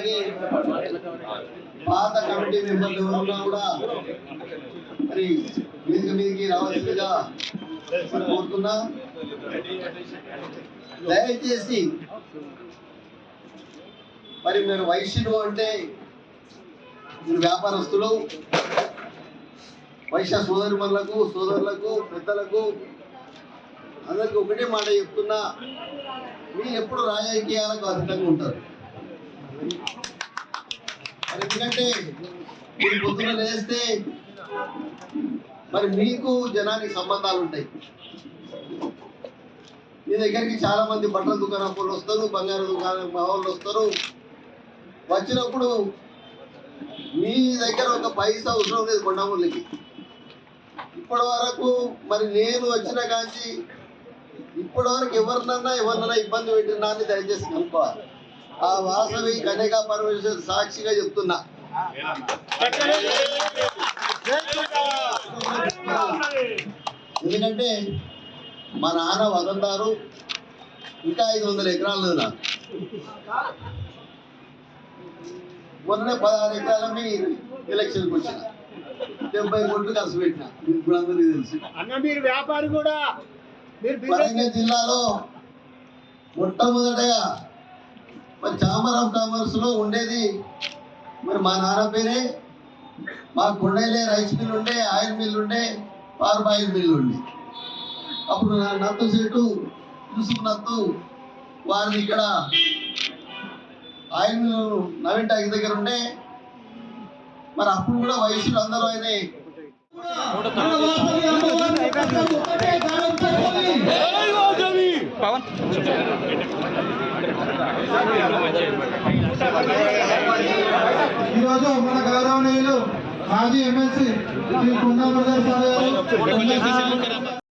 అలాగే పాత కమిటీ మెంబర్లు ఎవరున్నా కూడా మరి మీదికి రావాల్సిందిగా కోరుతున్నా. దయచేసి మరి మీరు వైశ్యులు అంటే మీరు వ్యాపారస్తులు, వైశ్య సోదరులకు పెద్దలకు అందరికి ఒకటే మాట చెప్తున్నా, మీరు ఎప్పుడు రాజకీయాలకు అతీతంగా ఉంటారు. మరి ఎందుకంటే మీరు పొద్దున లేస్తే మరి మీకు జనానికి సంబంధాలు ఉంటాయి. మీ దగ్గరికి చాలా మంది బట్టల దుకాణం వాళ్ళు వస్తారు, బంగారు దుకాణం వాళ్ళు వస్తారు. వచ్చినప్పుడు మీ దగ్గర ఒక పైసా అవసరం లేదు కొండమూలకి. ఇప్పటి వరకు మరి నేను వచ్చిన కాంచి ఇప్పటి వరకు ఎవరినన్నా ఇబ్బంది పెట్టినా అని దయచేసి కనుక్కోవాలి. ఆ వాసవి కన్యకా పరమేశ్వర సాక్షిగా చెప్తున్నా. ఎందుకంటే మా నాన్న వదందారు, ఇంకా 500 ఎకరాలు లేదు నాకు. మొన్ననే 16 ఎకరాలని ఎలక్షన్కి వచ్చిన 70 కోట్లు ఖర్చు పెట్టిన. ఇప్పుడు అందరికీ తెలుసు. మీరు వ్యాపారి కూడా. వరంగల్ జిల్లాలో మొట్టమొదటగా మరి ఛాంబర్ ఆఫ్ కామర్స్ లో ఉండేది మరి మా నాన్న పేరే. మా కొండలే రైస్ మిల్ ఉండే, ఆయిల్ మిల్ ఉండే, పార్బ్ ఆయిల్ మిల్ ఉండే. అప్పుడు నత్తు సేటు యూసుఫ్ నత్తు వారిని ఇక్కడ ఆయిల్ మిల్ నవీన్ టాకీ దగ్గర ఉండే. మరి అప్పుడు కూడా వయసులు అందరూ ఆయన ఈరోజు మన గౌరవనీయులు మాజీ ఎమ్మెల్సీ శ్రీ కుందా